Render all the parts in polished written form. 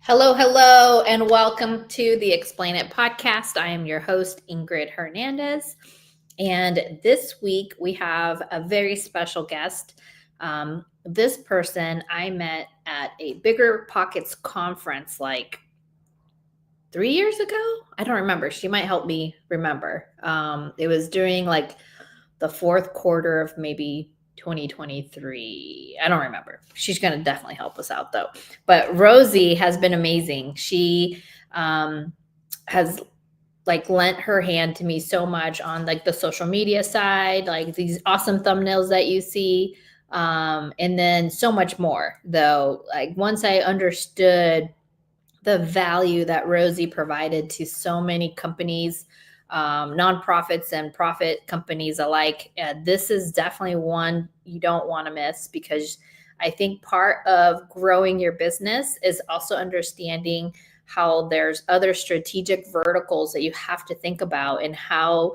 Hello, hello, and welcome to the Explain It podcast. I am your host, Ingryd Hernandez. And this week we have a very special guest. This person I met at a Bigger Pockets conference like 3 years ago. I don't remember. She might help me remember. It was during like the fourth quarter of maybe 2023. I don't remember. She's going to definitely help us out though. But Rossie has been amazing. She has like lent her hand to me so much on like the social media side, like these awesome thumbnails that you see. And then so much more though. Like once I understood the value that Rossie provided to so many companies, nonprofits and profit companies alike. This is definitely one you don't want to miss, because I think part of growing your business is also understanding how there's other strategic verticals that you have to think about, and how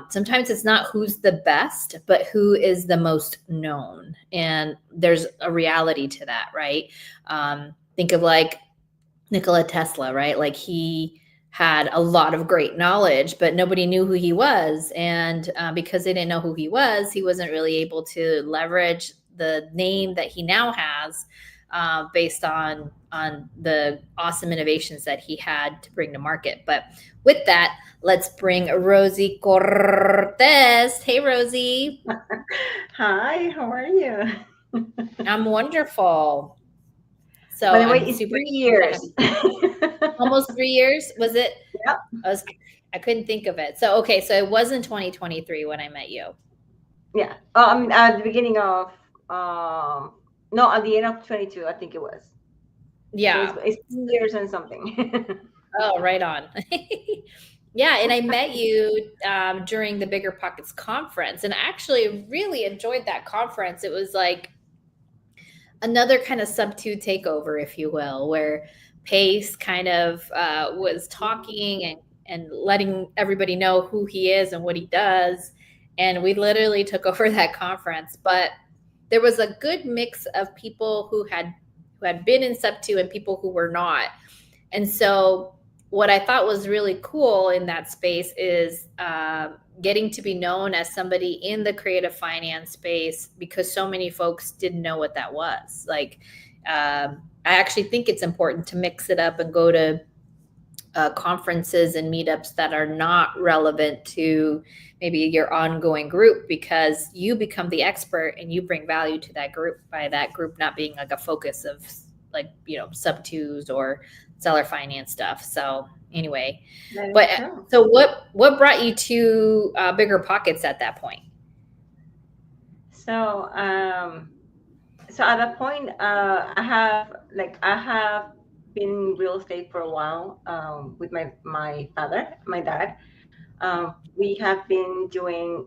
sometimes it's not who's the best, but who is the most known. And there's a reality to that, right? Think of like Nikola Tesla, right? Like he had a lot of great knowledge, but nobody knew who he was. And because they didn't know who he wasn't really able to leverage the name that he now has based on the awesome innovations that he had to bring to market. But with that, let's bring Rossie Cortes. Hey, Rossie. Hi, how are you? I'm wonderful. So By the way, I'm it's super 3 years. almost 3 years. Was it? Yep. I couldn't think of it. So, okay. So it was in 2023 when I met you. Yeah. At the beginning of, no, at the end of 22, I think it was. Yeah. So it's 2 years and something. Oh, right on. Yeah. And I met you during the Bigger Pockets conference, and I actually really enjoyed that conference. It was like another kind of sub-2 takeover, if you will, where Pace kind of was talking and letting everybody know who he is and what he does. And we literally took over that conference. But there was a good mix of people who had been in sub-2 and people who were not. And so what I thought was really cool in that space is getting to be known as somebody in the creative finance space, because so many folks didn't know what that was. Like, I actually think it's important to mix it up and go to conferences and meetups that are not relevant to maybe your ongoing group, because you become the expert and you bring value to that group by that group not being like a focus of like, sub-2s or seller finance stuff. So anyway, but so what brought you to Bigger Pockets at that point? So, so at that point, I have been in real estate for a while with my dad. We have been doing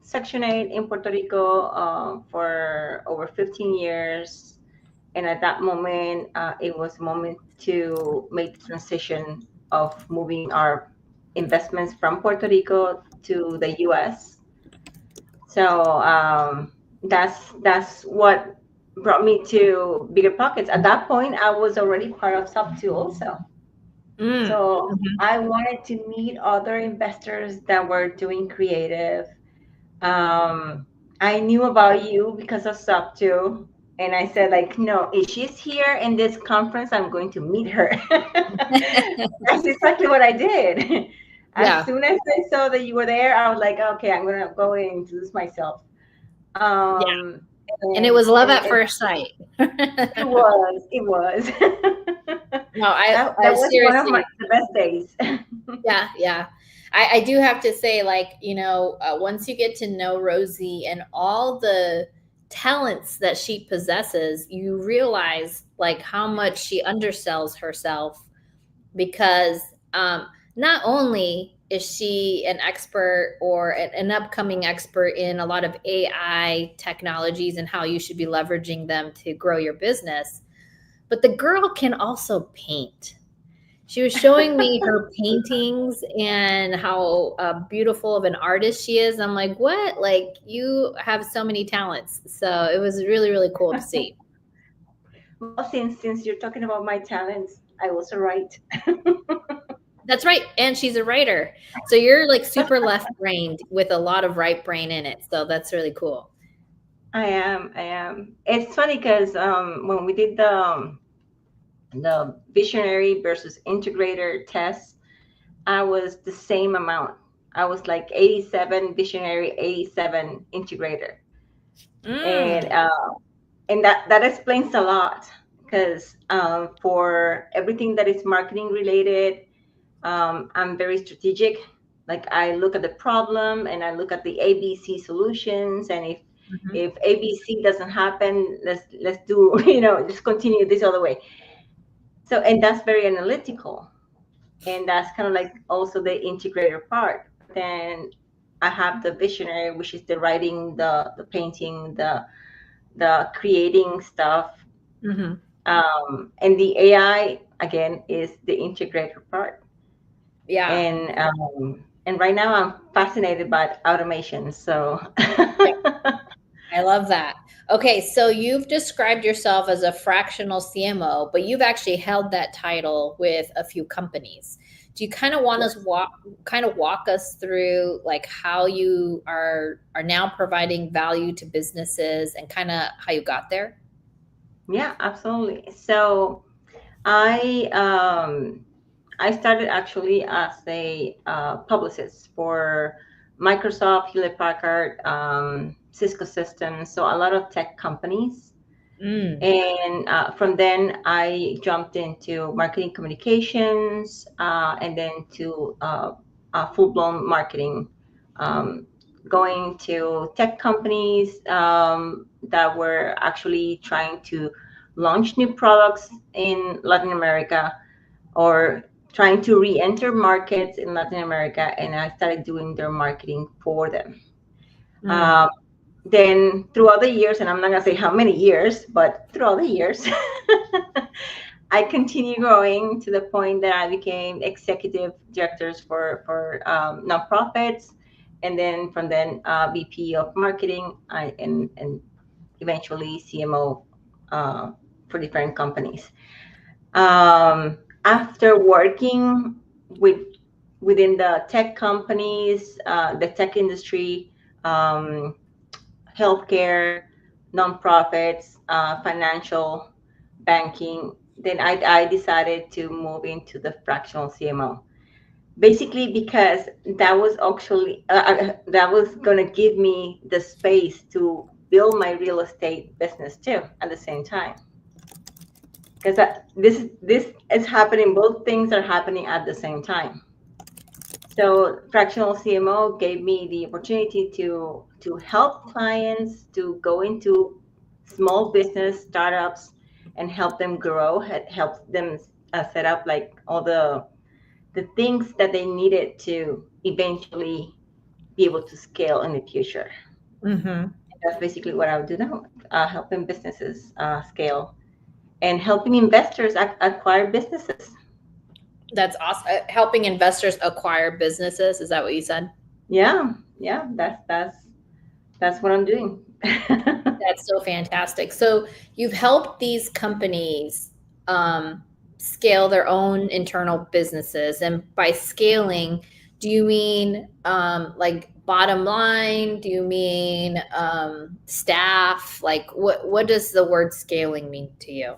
Section 8 in Puerto Rico for over 15 years. And at that moment, it was a moment to make the transition of moving our investments from Puerto Rico to the U.S. So that's what brought me to Bigger Pockets. At that point, I was already part of Sub2 also. So I wanted to meet other investors that were doing creative. I knew about you because of Sub2. And I said, like, no, if she's here in this conference, I'm going to meet her. That's exactly what I did. As soon as I saw that you were there, I was like, okay, I'm going to go and introduce myself. And it was love at first sight. It was. No, that was seriously, one of the best days. Yeah. I do have to say, like, once you get to know Rossie and all the talents that she possesses, you realize like how much she undersells herself, because not only is she an expert or an upcoming expert in a lot of AI technologies and how you should be leveraging them to grow your business, but the girl can also paint. She was showing me her paintings and how beautiful of an artist she is. I'm like, what? Like, you have so many talents. So it was really, really cool to see. Well, since you're talking about my talents, I also write. That's right. And she's a writer. So you're like super left brained with a lot of right brain in it. So that's really cool. I am. I am. It's funny because when we did the visionary versus integrator test, I was the same amount. I was like 87 visionary, 87 integrator, and Mm. that explains a lot because for everything that is marketing related, I'm very strategic. Like I look at the problem and I look at the ABC solutions, and Mhm. if ABC doesn't happen, let's do just continue this other way. So and that's very analytical, and that's kind of like also the integrator part. But then I have the visionary, which is the writing, the painting, the creating stuff, Mhm. and the AI again is the integrator part. Yeah. And right now I'm fascinated by automation. So Yeah. I love that. Okay, so you've described yourself as a fractional CMO, but you've actually held that title with a few companies. Do you kind of want us walk us through like how you are now providing value to businesses and kind of how you got there? yeah, absolutely. So I started actually as a publicist for Microsoft, Hewlett Packard, Cisco Systems, so a lot of tech companies. Mm. And from then, I jumped into marketing communications, and then to full-blown marketing, um, going to tech companies that were actually trying to launch new products in Latin America or trying to re-enter markets in Latin America, and I started doing their marketing for them. Mm. Um, then throughout the years, and I'm not gonna say how many years, but throughout the years, I continued growing to the point that I became executive directors for nonprofits, and then from then VP of marketing, and eventually CMO uh, for different companies. After working with within the tech companies, the tech industry, um, healthcare, nonprofits, financial, banking, then I decided to move into the fractional CMO. Basically, because that was actually that was going to give me the space to build my real estate business too at the same time. Because this is happening, both things are happening at the same time. So fractional CMO gave me the opportunity to help clients to go into small business startups and help them grow, help them set up like all the things that they needed to eventually be able to scale in the future. Mm-hmm. And that's basically what I would do now, helping businesses scale and helping investors acquire businesses. That's awesome. Helping investors acquire businesses. Is that what you said? Yeah, yeah, that's what I'm doing. That's so fantastic. So you've helped these companies scale their own internal businesses, and by scaling, do you mean like bottom line? Do you mean staff? Like what does the word scaling mean to you?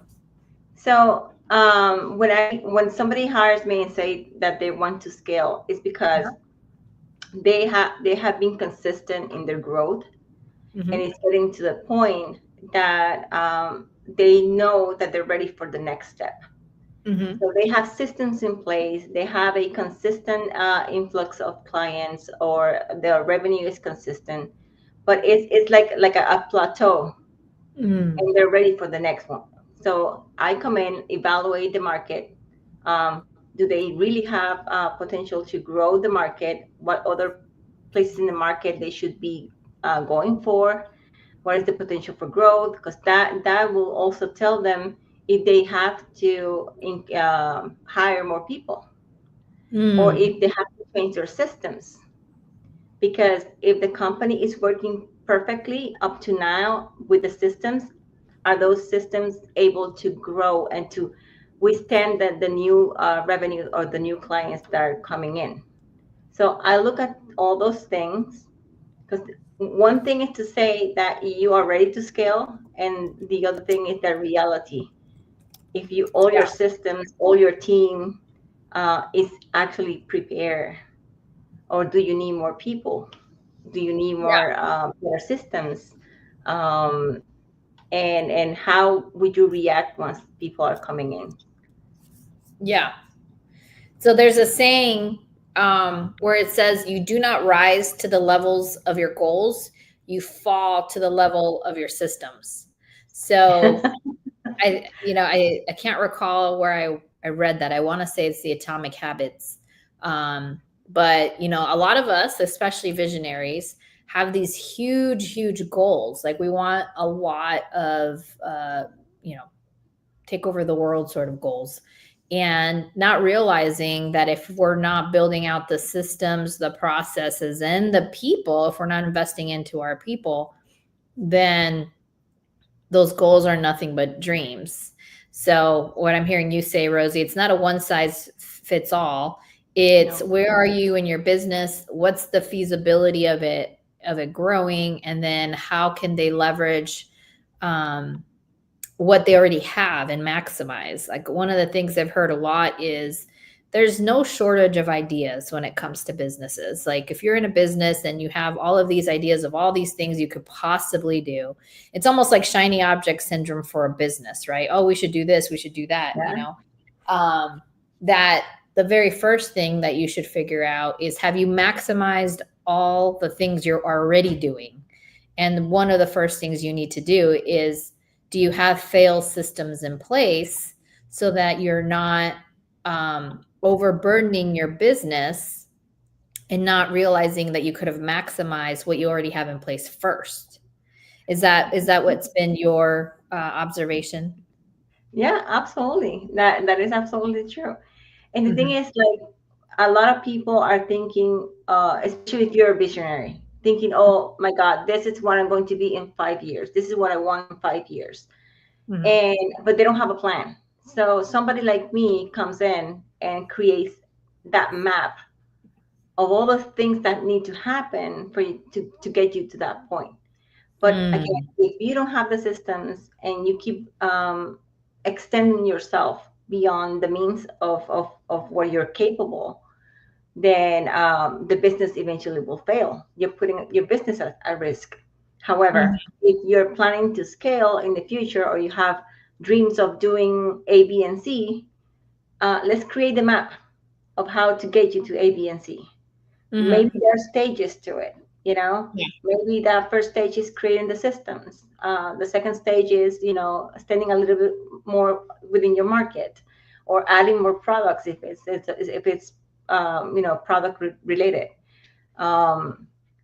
So when somebody hires me and say that they want to scale, it's because they have been consistent in their growth, and Mm-hmm. it's getting to the point that they know that they're ready for the next step. Mm-hmm. So they have systems in place. They have a consistent influx of clients, or their revenue is consistent, but it's like a plateau, Mm. and they're ready for the next one. So I come in, evaluate the market. Do they really have potential to grow the market? What other places in the market they should be going for? What is the potential for growth? Because that will also tell them if they have to hire more people, or Mm. if they have to change their systems. Because if the company is working perfectly up to now with the systems, are those systems able to grow and to withstand the new revenue or the new clients that are coming in. So I look at all those things, because one thing is to say that you are ready to scale, and the other thing is the reality. If you all your systems, all your team is actually prepared, or do you need more people? Do you need more systems? Um, and how would you react once people are coming in? Yeah. So there's a saying where it says, "You do not rise to the levels of your goals; you fall to the level of your systems." So I can't recall where I read that. I want to say it's the Atomic Habits. But a lot of us, especially visionaries, have these huge goals. Like we want a lot of take over the world sort of goals, and not realizing that if we're not building out the systems, the processes, and the people, if we're not investing into our people, then those goals are nothing but dreams. So what I'm hearing you say, Rosie, it's not a one size fits all. It's No. where are you in your business? What's the feasibility of it growing? And then how can they leverage what they already have and maximize? Like one of the things I've heard a lot is there's no shortage of ideas when it comes to businesses. Like if you're in a business and you have all of these ideas of all these things you could possibly do, it's almost like shiny object syndrome for a business, right? Oh, we should do this, we should do that, that the very first thing that you should figure out is, have you maximized all the things you're already doing? And one of the first things you need to do is, do you have fail systems in place so that you're not overburdening your business and not realizing that you could have maximized what you already have in place first? Is that what's been your observation? Yeah, absolutely. That is absolutely true. And the thing Mm-hmm. is, like, a lot of people are thinking, especially if you're a visionary, thinking, "Oh my God, this is what I'm going to be in 5 years. This is what I want in 5 years," Mm-hmm. and but they don't have a plan. So somebody like me comes in and creates that map of all the things that need to happen for you to get you to that point. But again, if you don't have the systems and you keep extending yourself beyond the means of what you're capable, then the business eventually will fail. You're putting your business at risk. Mm-hmm. However, if you're planning to scale in the future, or you have dreams of doing A, B, and C, let's create the map of how to get you to A, B, and C. Maybe Mm-hmm. there are stages to it. Maybe the first stage is creating the systems. The second stage is spending a little bit more within your market, or adding more products if it's product related.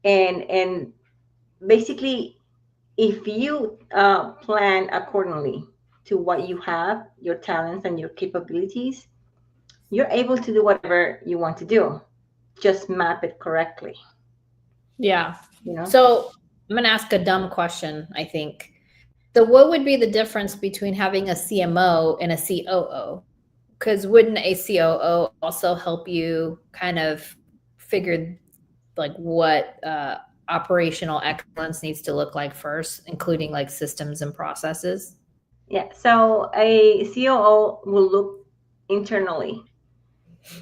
And basically, if you plan accordingly to what you have, your talents and your capabilities, you're able to do whatever you want to do. Just map it correctly. Yeah. you know So I'm going to ask a dumb question, I think. So what would be the difference between having a CMO and a COO? Because wouldn't a COO also help you kind of figure like what operational excellence needs to look like first, including like systems and processes? Yeah, so a COO will look internally.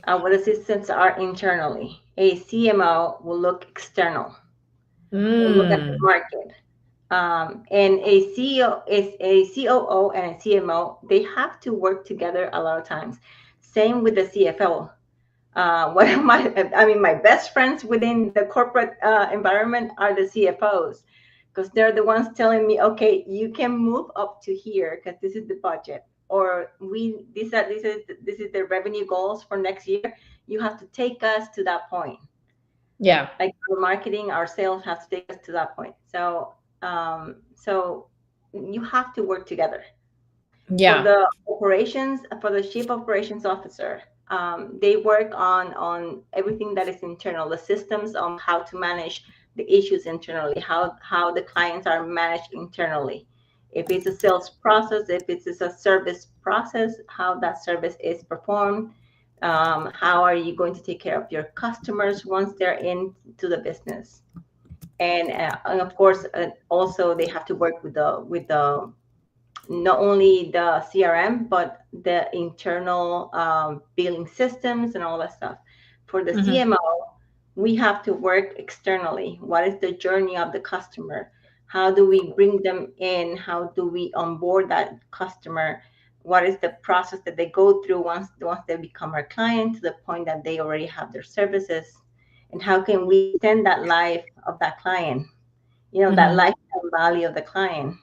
What the systems are internally. A CMO will look external. Will look at the Mm. market. And a CEO is a COO and a CMO. They have to work together a lot of times. Same with the CFO. One of my best friends within the corporate environment are the CFOs, because they're the ones telling me, okay, you can move up to here because this is the budget, or this is the revenue goals for next year. You have to take us to that point. Yeah. Like our marketing, our sales have to take us to that point. So you have to work together. For Yeah. the operations, for the chief operations officer, they work on everything that is internal, the systems on how to manage the issues internally, how the clients are managed internally. If it's a sales process, if it's a service process, how that service is performed, how are you going to take care of your customers once they're into the business, and of course, also they have to work with the not only the CRM but the internal billing systems and all that stuff. For the Mm-hmm. CMO, we have to work externally. What is the journey of the customer? How do we bring them in? How do we onboard that customer? What is the process that they go through once they become our client to the point that they already have their services? And how can we extend that life of that client? That Mm-hmm. lifetime value of the client.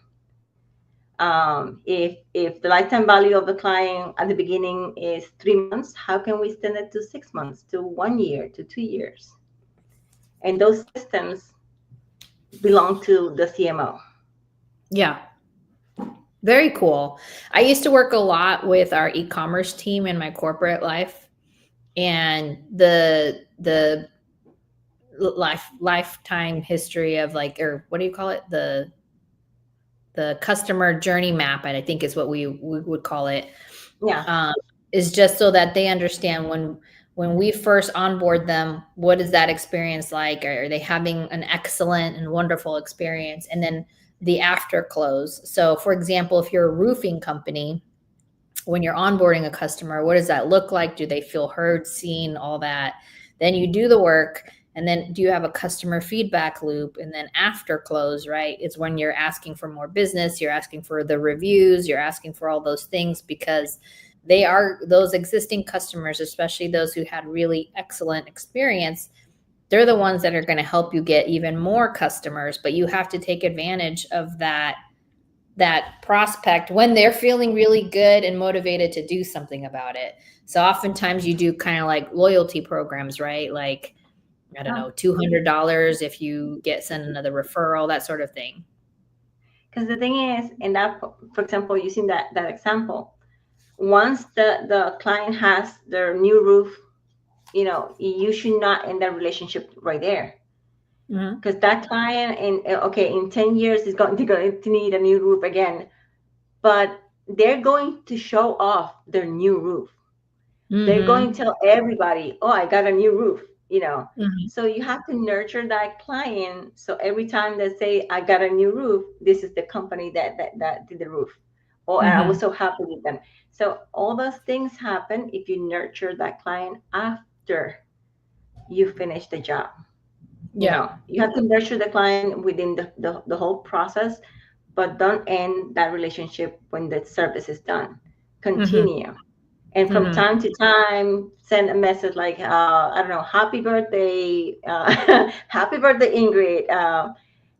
If the lifetime value of the client at the beginning is 3 months, how can we extend it to 6 months, to 1 year, to 2 years? And those systems belong to the CMO. Yeah. Very cool. I used to work a lot with our e-commerce team in my corporate life, and the lifetime history of, like, or what do you call it? The customer journey map, I think is what we would call it. Yeah. Is just so that they understand when we first onboard them, what is that experience like? Are they having an excellent and wonderful experience? And then the after close. So, for example, if you're a roofing company, when you're onboarding a customer, what does that look like? Do they feel heard, seen, all that? Then you do the work. And then do you have a customer feedback loop? And then after close, right, is when you're asking for more business, you're asking for the reviews, you're asking for all those things, because they are those existing customers, especially those who had really excellent experience. They're the ones that are going to help you get even more customers, but you have to take advantage of that prospect when they're feeling really good and motivated to do something about it. So oftentimes you do kind of like loyalty programs, right? Like, I don't know, $200 if you send another referral, that sort of thing. Because the thing is, in that, for example, using that example, once the client has their new roof, you should not end that relationship right there. Because that client in 10 years is going to need a new roof again, but they're going to show off their new roof. They're going to tell everybody, oh, I got a new roof. So you have to nurture that client, so every time they say, I got a new roof, this is the company that did the roof, or I was so happy with them. So all those things happen if you nurture that client after you finish the job. You have to nurture the client within the whole process, but don't end that relationship when the service is done. Continue. And from time to time, send a message like, I don't know, happy birthday, happy birthday, Ingrid.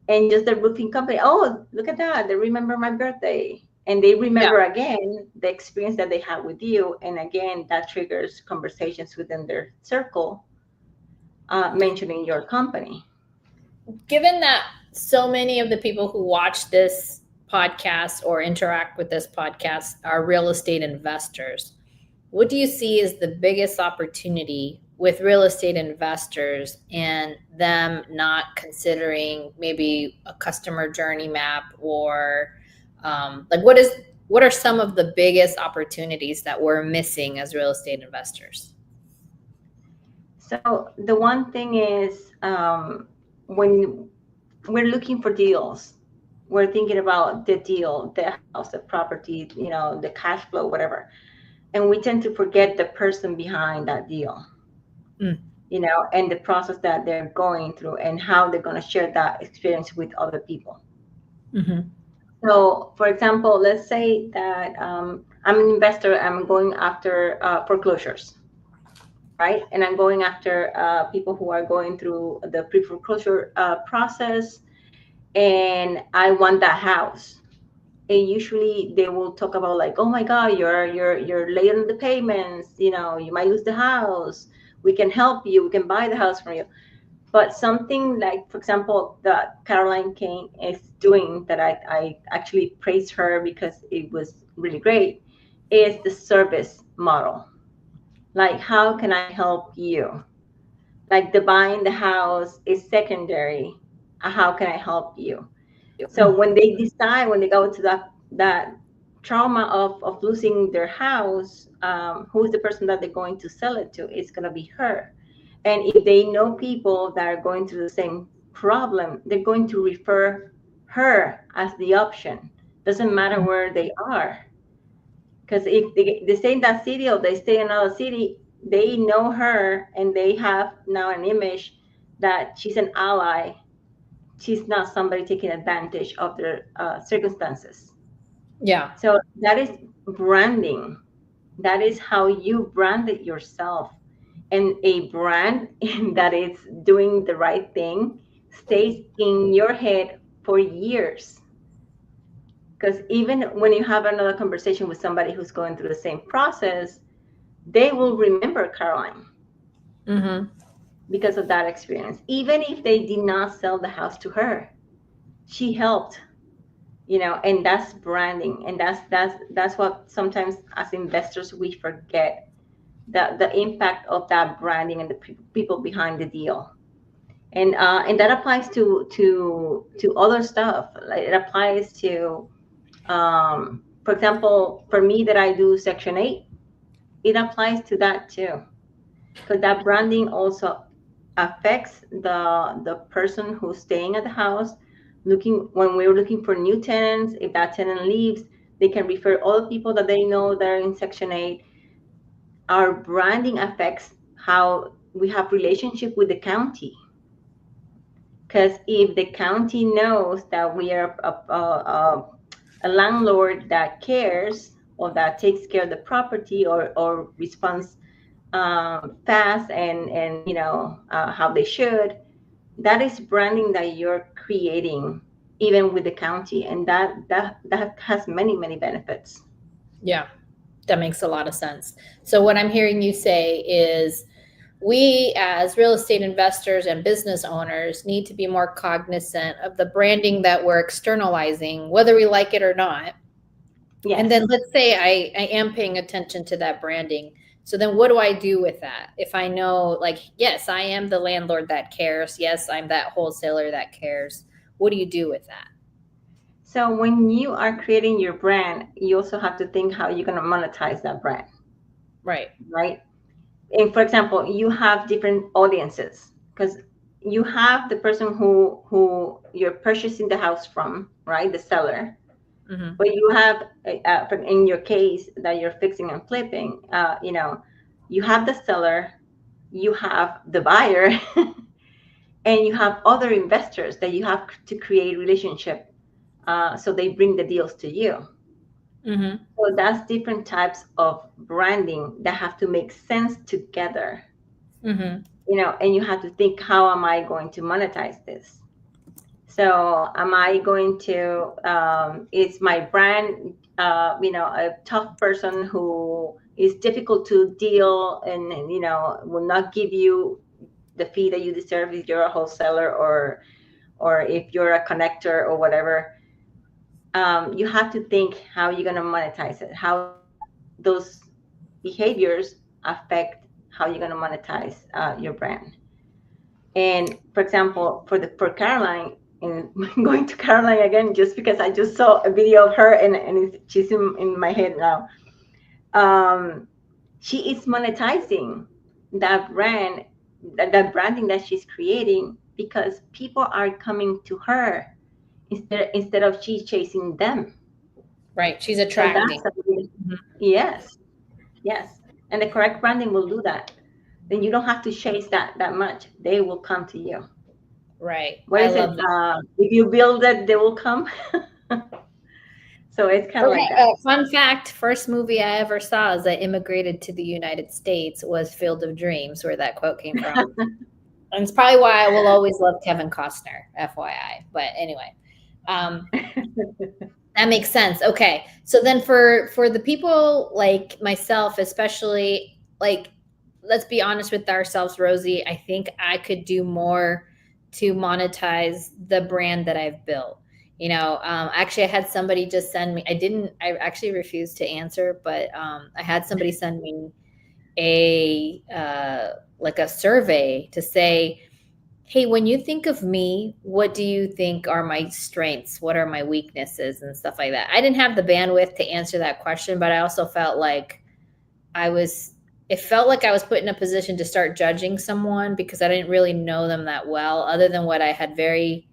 And just the roofing company, oh, look at that, they remember my birthday. And they remember again the experience that they had with you. And again, that triggers conversations within their circle, mentioning your company. Given that so many of the people who watch this podcast or interact with this podcast are real estate investors, what do you see as the biggest opportunity with real estate investors and them not considering maybe a customer journey map, or what are some of the biggest opportunities that we're missing as real estate investors? So the one thing is, when we're looking for deals, we're thinking about the deal, the house, the property, the cash flow, whatever. And we tend to forget the person behind that deal, and the process that they're going through and how they're going to share that experience with other people. So, for example, let's say that I'm an investor, I'm going after foreclosures, right? And I'm going after people who are going through the pre-foreclosure process, and I want that house. And usually they will talk about like, oh my God, you're late on the payments, you might lose the house. We can help you. We can buy the house from you. But something like, for example, that Caroline Kane is doing that I actually praise her because it was really great, is the service model. Like, how can I help you? Like, the buying the house is secondary. How can I help you? So when they decide, when they go to that trauma of losing their house, who's the person that they're going to sell it to? It's going to be her. And if they know people that are going through the same problem, they're going to refer her as the option. Doesn't matter where they are. Because if they stay in that city or they stay in another city, they know her and they have now an image that she's an ally. She's not somebody taking advantage of their circumstances. Yeah. So that is branding. That is how you brand it yourself. And a brand that is doing the right thing stays in your head for years. Because even when you have another conversation with somebody who's going through the same process, they will remember Caroline because of that experience. Even if they did not sell the house to her, she helped, and that's branding. And that's what sometimes as investors we forget, the impact of that branding and the people behind the deal. And that applies to other stuff. Like it applies to, for example, for me that I do Section 8, it applies to that too, because that branding also affects the person who's staying at the house. When we're looking for new tenants, if that tenant leaves, they can refer all the people that they know that are in Section 8. Our branding affects how we have relationship with the county. Because if the county knows that we are a landlord that cares or that takes care of the property or responds fast and how they should, that is branding that you're creating even with the county, and that has many benefits. Yeah, that makes a lot of sense. So what I'm hearing you say is we as real estate investors and business owners need to be more cognizant of the branding that we're externalizing, whether we like it or not. Yes. And then let's say I am paying attention to that branding. So then what do I do with that? If I know, like, yes, I am the landlord that cares. Yes, I'm that wholesaler that cares. What do you do with that? So when you are creating your brand, you also have to think how you're going to monetize that brand. Right. And for example, you have different audiences, because you have the person who you're purchasing the house from, right? The seller. Mm-hmm. But you have, in your case that you're fixing and flipping, you have the seller, you have the buyer, and you have other investors that you have to create relationship, so they bring the deals to you. Mm-hmm. So that's different types of branding that have to make sense together. Mm-hmm. And you have to think, how am I going to monetize this? So am I going to, is my brand, a tough person who is difficult to deal and will not give you the fee that you deserve if you're a wholesaler or if you're a connector or whatever. You have to think how you're going to monetize it, how those behaviors affect how you're going to monetize your brand. And for example, for Caroline, and going to Caroline again, just because I just saw a video of her and she's in my head now. She is monetizing that brand, that branding that she's creating, because people are coming to her instead of she chasing them. Right. She's So attracting. yes, and the correct branding will do that. Then you don't have to chase that much. They will come to you. Right. What is it? If you build it, they will come. So it's kind of like that. Fun fact, first movie I ever saw as I immigrated to the United States was Field of Dreams, where that quote came from. And it's probably why I will always love Kevin Costner, FYI. But anyway, that makes sense. Okay. So then for the people like myself, especially, like, let's be honest with ourselves, Rosie, I think I could do more to monetize the brand that I've built. Actually, I had somebody just send me, I actually refused to answer, but I had somebody send me like a survey to say, Hey, when you think of me, what do you think are my strengths? What are my weaknesses and stuff like that? I didn't have the bandwidth to answer that question, but I also felt like I was, it felt like I was put in a position to start judging someone because I didn't really know them that well, other than what I had very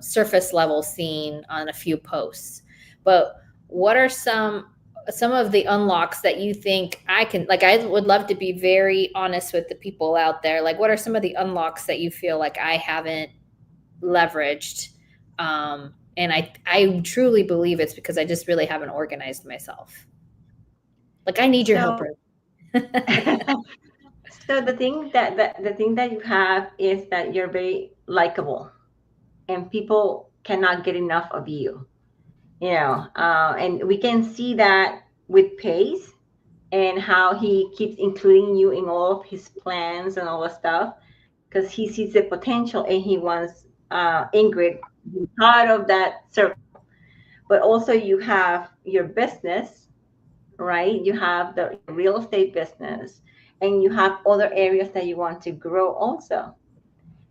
surface level seen on a few posts. But what are some of the unlocks that you think I can, like, I would love to be very honest with the people out there. Like, what are some of the unlocks that you feel like I haven't leveraged? And I truly believe it's because I just really haven't organized myself. Like, I need your help. So, so the thing that you have is that you're very likable, and people cannot get enough of you. And we can see that with Pace and how he keeps including you in all of his plans and all the stuff because he sees the potential and he wants Ingrid to be part of that circle. But also, you have your business, right? You have the real estate business, and you have other areas that you want to grow also.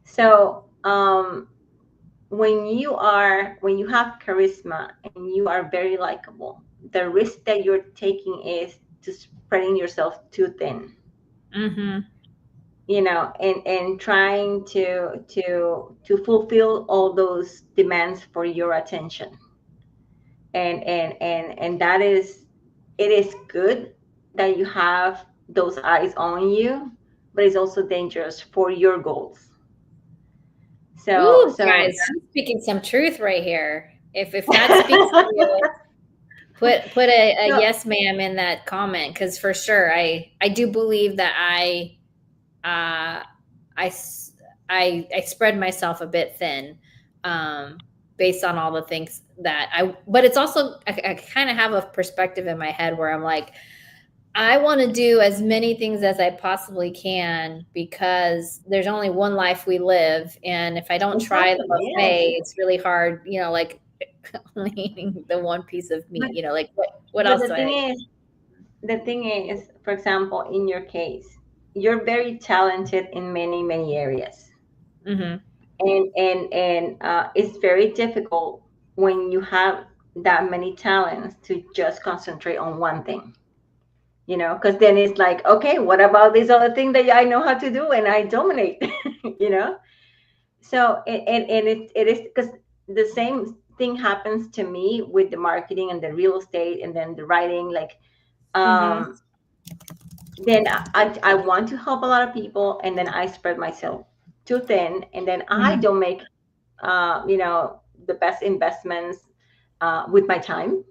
So, when you have charisma and you are very likable, the risk that you're taking is to spreading yourself too thin. Mm-hmm. And trying to fulfill all those demands for your attention. And that is, it is good that you have those eyes on you, but it's also dangerous for your goals. so Ooh, so guys, I'm speaking some truth right here. If that speaks to you, put a no, yes ma'am in that comment, because for sure I do believe that uh I I spread myself a bit thin, um based on all the things that I, but it's also I kind of have a perspective in my head where I'm like, I want to do as many things as I possibly can because there's only one life we live. And if I don't try the exactly, yes. buffet, it's really hard, like only eating the one piece of but meat, like what but else do I? the thing is, for example, in your case, you're very talented in many many areas, Mm-hmm. and it's very difficult when you have that many talents to just concentrate on one thing, because then it's like, okay, what about this other thing that I know how to do and I dominate? you know so it is because the same thing happens to me with the marketing and the real estate and then the writing, like, Mm-hmm. um then I want to help a lot of people, and then I spread myself too thin, and then I Mm-hmm. don't make the best investments with my time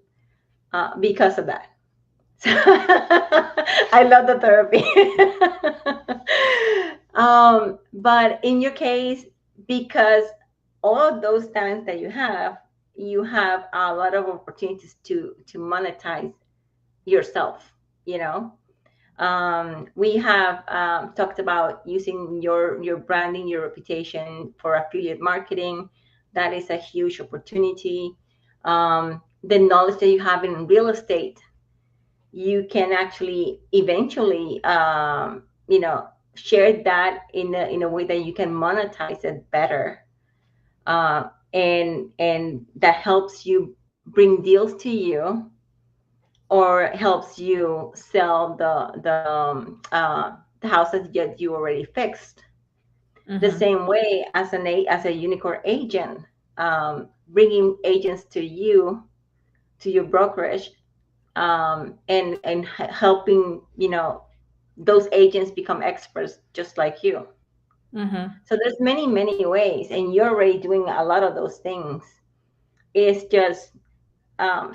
because of that. So I love the therapy. But in your case, because all of those talents that you have a lot of opportunities to monetize yourself. You know, we have talked about using your branding, your reputation for affiliate marketing. That is a huge opportunity. The knowledge that you have in real estate, you can actually eventually, share that in a way that you can monetize it better, and that helps you bring deals to you, or helps you sell the houses that you already fixed. The Mm-hmm. same way as a unicorn agent, bringing agents to your brokerage, and helping those agents become experts just like you. Mm-hmm. So there's many many ways, and you're already doing a lot of those things. It's just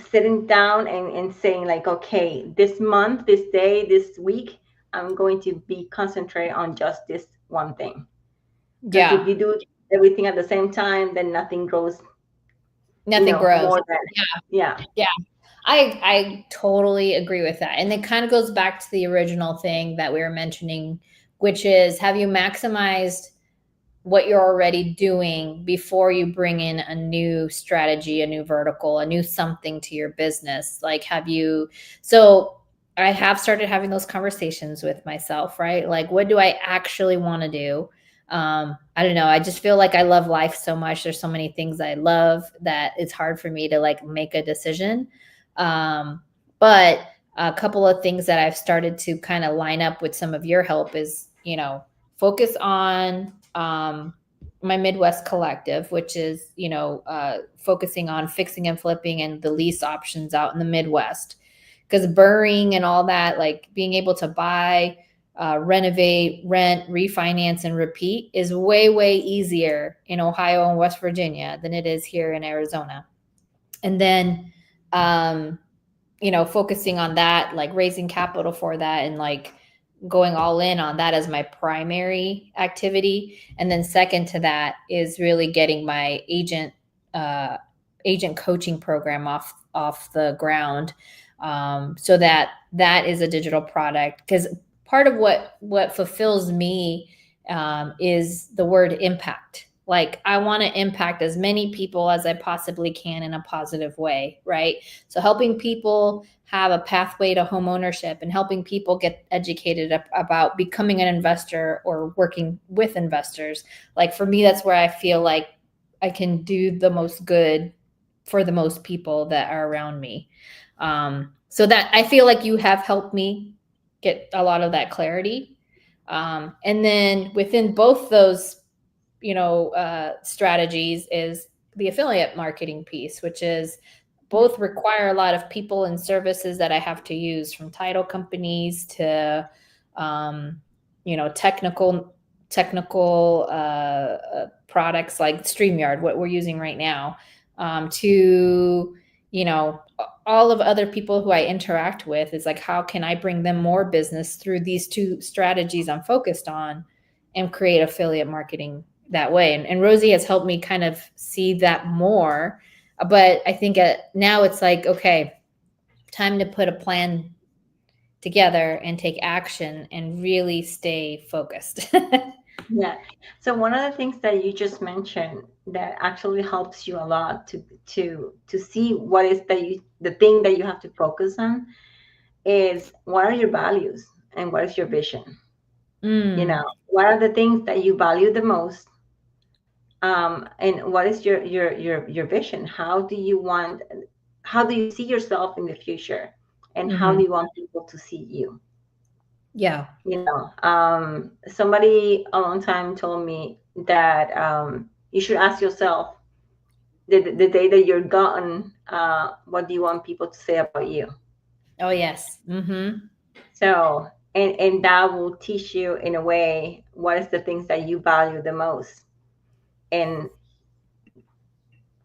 sitting down and saying, like, okay, this month, this day, this week, I'm going to be concentrating on just this one thing. Because if Yeah. you do everything at the same time, then nothing grows, Nothing grows. more than, yeah. Yeah. I totally agree with that. And it kind of goes back to the original thing that we were mentioning, which is, have you maximized what you're already doing before you bring in a new strategy, a new vertical, a new something to your business? Like, have you, so I have started having those conversations with myself, right? Like, what do I actually want to do? I don't know. I just feel like I love life so much. There's so many things I love that it's hard for me to like make a decision. But a couple of things that I've started to kind of line up with some of your help is, focus on my Midwest collective, which is, focusing on fixing and flipping and the lease options out in the Midwest. Because burring and all that, like being able to buy, renovate, rent, refinance, and repeat is way, way easier in Ohio and West Virginia than it is here in Arizona. And then, focusing on that, like raising capital for that and like going all in on that as my primary activity. And then second to that is really getting my agent coaching program off the ground, so that is a digital product. Because part of what fulfills me, is the word impact. Like I want to impact as many people as I possibly can in a positive way, right? So helping people have a pathway to home ownership and helping people get educated about becoming an investor or working with investors. Like for me, that's where I feel like I can do the most good for the most people that are around me. So that I feel like you have helped me get a lot of that clarity. And then within both those, strategies is the affiliate marketing piece, which is both require a lot of people and services that I have to use, from title companies to, technical products like StreamYard, what we're using right now, to, all of other people who I interact with. Is like, how can I bring them more business through these two strategies I'm focused on and create affiliate marketing that way. And Rossie has helped me kind of see that more. But I think now it's like, okay, time to put a plan together and take action and really stay focused. Yeah. So one of the things that you just mentioned that actually helps you a lot to see what is the thing that you have to focus on is, what are your values and what is your vision? What are the things that you value the most? And what is your vision? How do you see yourself in the future? And how do you want people to see you? Yeah. Somebody a long time told me that you should ask yourself, the day that you're gone, what do you want people to say about you? Oh, yes. So, and that will teach you in a way what is the things that you value the most. And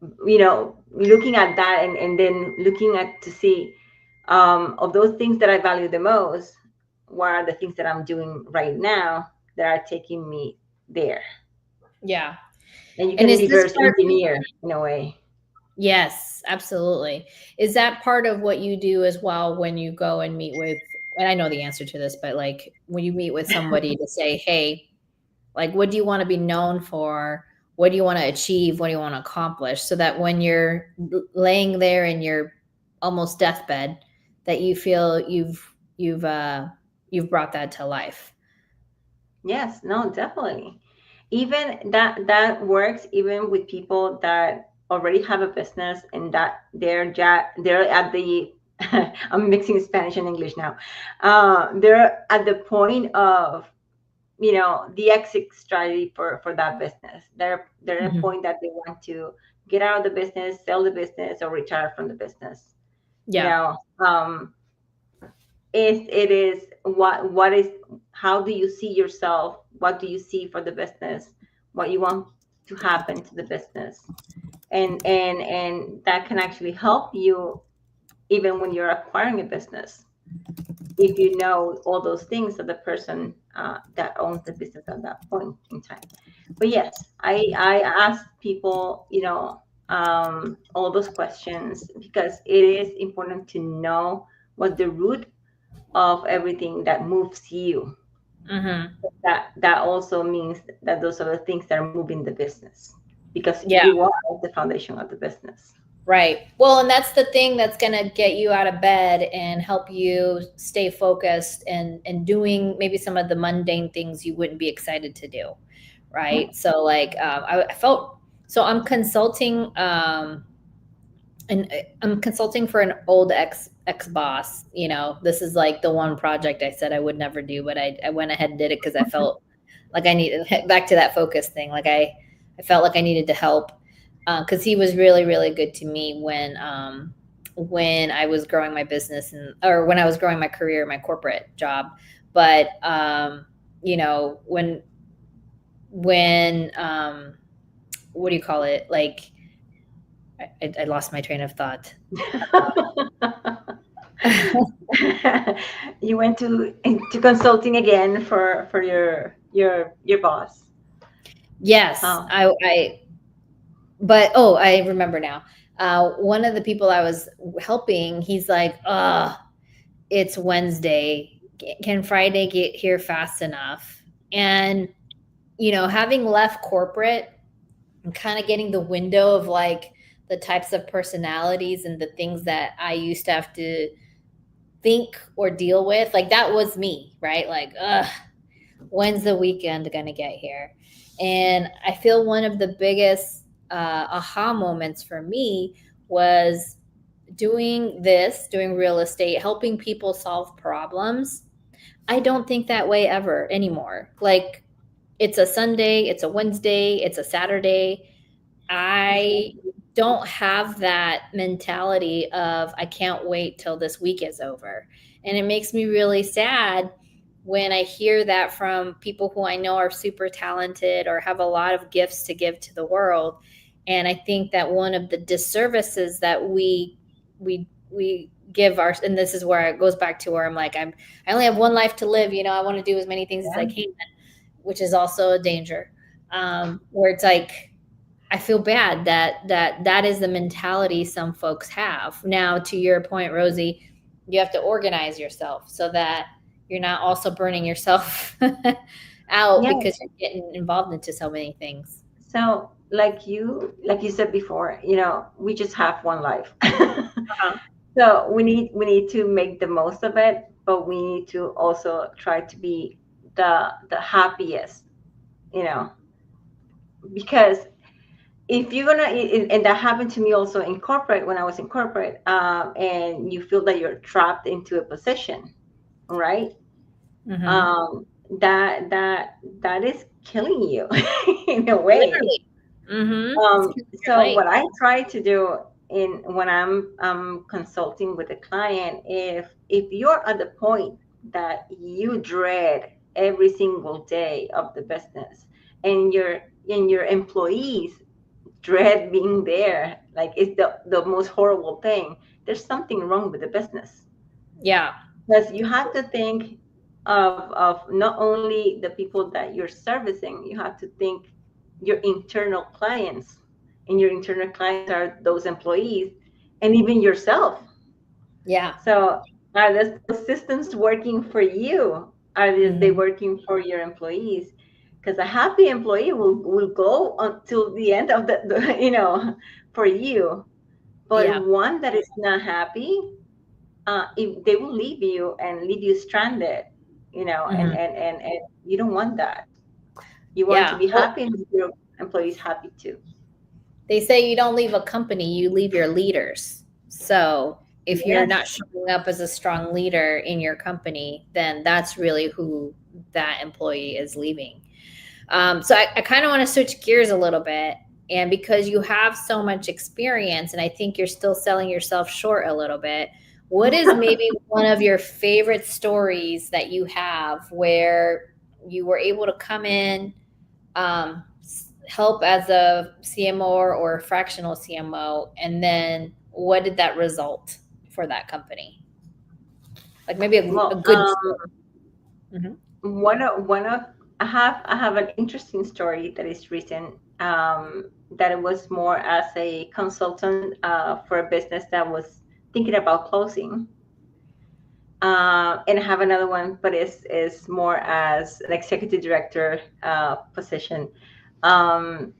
looking at that, and then looking at to see, of those things that I value the most, what are the things that I'm doing right now that are taking me there? Yeah. And you can reverse engineer in a way. Yes, absolutely. Is that part of what you do as well when you go and meet with, and I know the answer to this, but like when you meet with somebody to say, hey, like, what do you want to be known for? What do you want to achieve? What do you want to accomplish? So that when you're laying there in your almost deathbed, that you feel you've brought that to life. Yes, no, definitely. Even that works even with people that already have a business and that they're at the I'm mixing Spanish and English now. They're at the point of the exit strategy for that business. They're at a point that they want to get out of the business, sell the business, or retire from the business. Yeah. It is what is, how do you see yourself? What do you see for the business? What you want to happen to the business? And that can actually help you even when you're acquiring a business, if you know all those things of the person that owns the business at that point in time. But yes, I ask people, all those questions, because it is important to know what the root of everything that moves you. That also means that those are the things that are moving the business, because Yeah. you are the foundation of the business. Right. Well, and that's the thing that's going to get you out of bed and help you stay focused and doing maybe some of the mundane things you wouldn't be excited to do. right? So like I felt so I'm consulting and I'm consulting for an old ex boss. You know, this is like the one project I said I would never do, but I went ahead and did it because I felt like I needed back to that focus thing. Like I felt like I needed to help because he was really really good to me when I was growing my business and or when I was growing my career, my corporate job. But you know, when what do you call it? Like I lost my train of thought. You went to into consulting again for your boss. Yes, Oh, but oh, I remember now. One of the people I was helping, he's like, it's Wednesday. Can Friday get here fast enough? And, you know, having left corporate and kind of getting the window of like the types of personalities and the things that I used to have to think or deal with, like that was me, right? Like, when's the weekend gonna get here? And I feel one of the biggest aha moments for me was doing real estate, helping people solve problems. I don't think that way ever anymore. Like, it's a Sunday, it's a Wednesday, it's a Saturday. I don't have that mentality of I can't wait till this week is over. And it makes me really sad when I hear that from people who I know are super talented or have a lot of gifts to give to the world. And I think that one of the disservices that we give our, and this is where it goes back to where I'm like, I only have one life to live, you know, I want to do as many things as I yeah. can, which is also a danger. Where it's like I feel bad that is the mentality some folks have. Now, to your point, Rosie, you have to organize yourself so that you're not also burning yourself out Yeah. because you're getting involved into so many things. So like you said before, we just have one life. Uh-huh. So we need to make the most of it, but we need to also try to be the happiest, you know, because if you're gonna and that happened to me also in corporate when I was in corporate, and you feel that you're trapped into a position, right? Mm-hmm. um that is killing you in a way. Literally. Mm-hmm. It's killing your So life. what I try to do in when I'm consulting with a client, if you're at the point that you dread every single day of the business, and your employees dread being there, like it's the most horrible thing, there's something wrong with the business. Yeah. Because you have to think of not only the people that you're servicing, you have to think your internal clients, and your internal clients are those employees and even yourself. Yeah. So are those systems working for you? Are they Mm-hmm. working for your employees? Because a happy employee will go until the end of the for you. But Yeah. one that is not happy, if they will leave you and leave you stranded, and Mm-hmm. and you don't want that. You want to Yeah. be Well, happy and your employees happy too. they say you don't leave a company, you leave your leaders. So if you're not Yes. showing up as a strong leader in your company, then that's really who that employee is leaving. So I kind of want to switch gears a little bit. And because you have so much experience, and I think you're still selling yourself short a little bit, what is maybe one of your favorite stories that you have where you were able to come in, help as a CMO or a fractional CMO, and then what did that result for that company? Like maybe a Well, good story. Hmm. one of I have an interesting story that is recent. That it was more as a consultant for a business that was thinking about closing. And I have another one, but is more as an executive director position.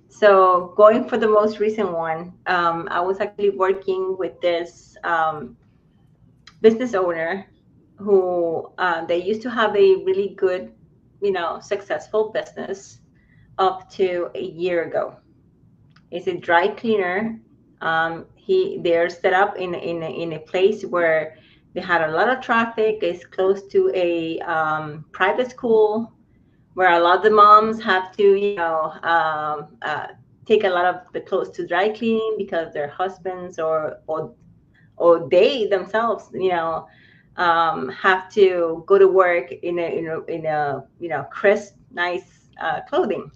So going for the most recent one, I was actually working with this business owner who they used to have a really good, successful business, up to a year ago. It's a dry cleaner. They're set up in a place where they had a lot of traffic. It's close to a private school where a lot of the moms have to, take a lot of the clothes to dry cleaning because their husbands or they themselves, have to go to work in a crisp, nice clothing.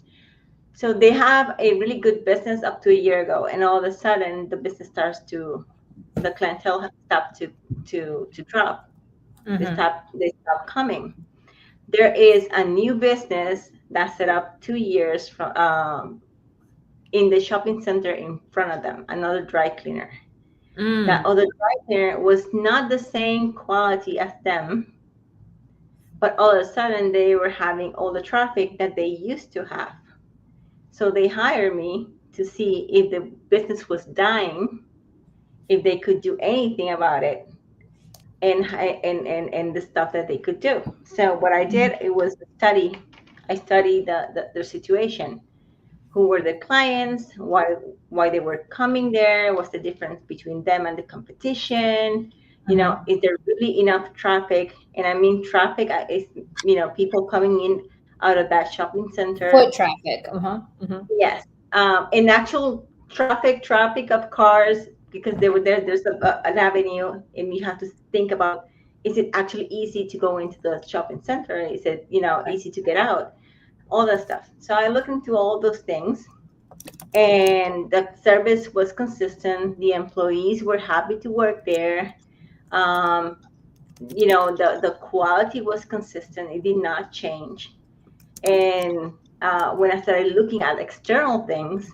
So they have a really good business up to a year ago, and all of a sudden the clientele stop to drop. They Mm-hmm. stop coming. There is a new business that set up 2 years from in the shopping center in front of them, another dry cleaner. That Mm. other dry cleaner was not the same quality as them, but all of a sudden they were having all the traffic that they used to have. So they hired me to see if the business was dying, if they could do anything about it, and the stuff that they could do. So what I did, it was a study. I studied the situation. Who were the clients? Why they were coming there? What's the difference between them and the competition? Mm-hmm. Is there really enough traffic? And I mean traffic is people coming in out of that shopping center. Foot traffic. Uh-huh. Mm-hmm. Yes, in actual traffic of cars, because they were there. There's an avenue, and you have to think about: is it actually easy to go into the shopping center? Is it Right. easy to get out? All that stuff. So I looked into all those things, and the service was consistent. The employees were happy to work there. Um, the quality was consistent. It did not change. And when I started looking at external things,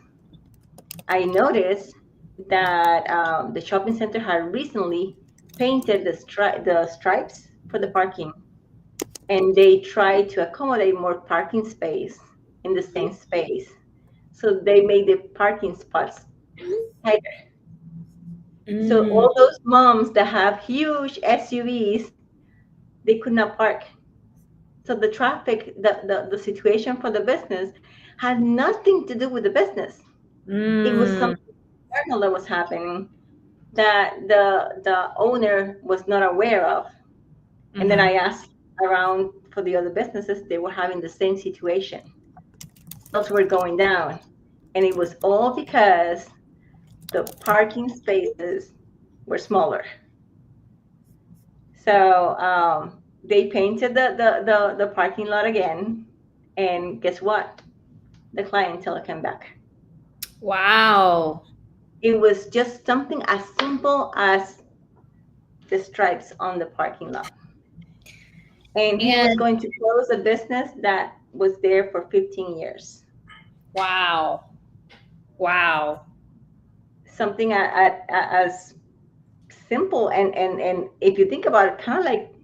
I noticed that the shopping center had recently painted the stripes for the parking, and they tried to accommodate more parking space in the same space. So they made the parking spots tighter. So Mm. all those moms that have huge SUVs, they could not park. So the traffic, the situation for the business had nothing to do with the business. It was Mm. something internal that was happening that the owner was not aware of. And then I Mm-hmm. asked around for the other businesses, they were having the same situation. Sales were going down. And it was all because the parking spaces were smaller. So they painted the parking lot again. And guess what? The clientele came back. Wow. It was just something as simple as the stripes on the parking lot. And he was And going to close a business that was there for 15 years. wow. Wow. Something as simple and if you think about it, kind of like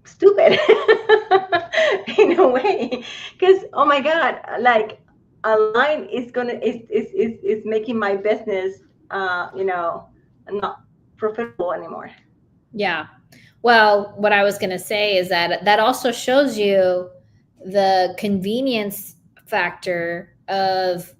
stupid in a way, because oh my god, like a line is making my business not profitable anymore. Yeah. Well, what I was going to say is that that also shows you the convenience factor of,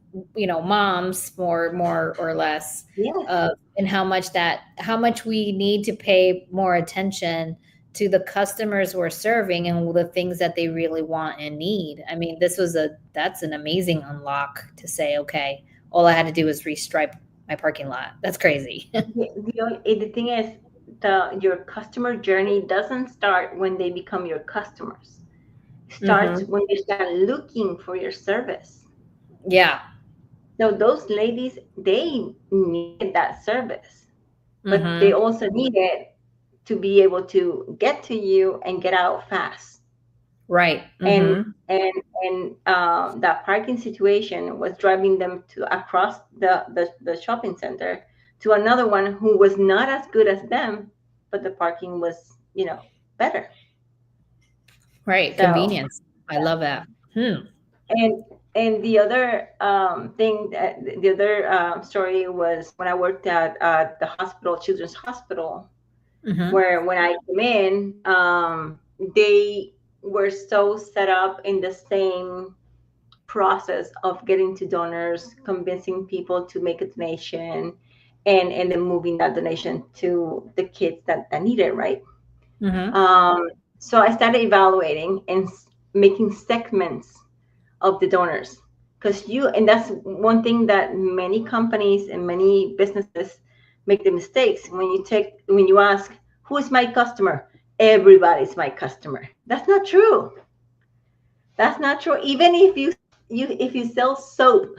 moms more or less, Yes. and how much we need to pay more attention to the customers we're serving and the things that they really want and need. I mean, that's an amazing unlock to say, okay, all I had to do was restripe my parking lot. That's crazy. The thing is, your customer journey doesn't start when they become your customers. It starts Hmm. when they start looking for your service. Yeah. So those ladies, they needed that service, but they Hmm. also needed to be able to get to you and get out fast. Right. And Mhm. that parking situation was driving them to across the shopping center to another one who was not as good as them, but the parking was better. Right, So convenience. I love that. Hmm. and and the other the other story was when I worked at the hospital, Children's Hospital, Mhm. where when I came in, they were so set up in the same process of getting to donors, convincing people to make a donation, and then moving that donation to the kids that need it, right? So I started evaluating and making segments of the donors, because and that's one thing that many companies and many businesses make the mistakes. When you ask, who is my customer? Everybody's my customer. That's not true. That's not true. Even if you sell soap,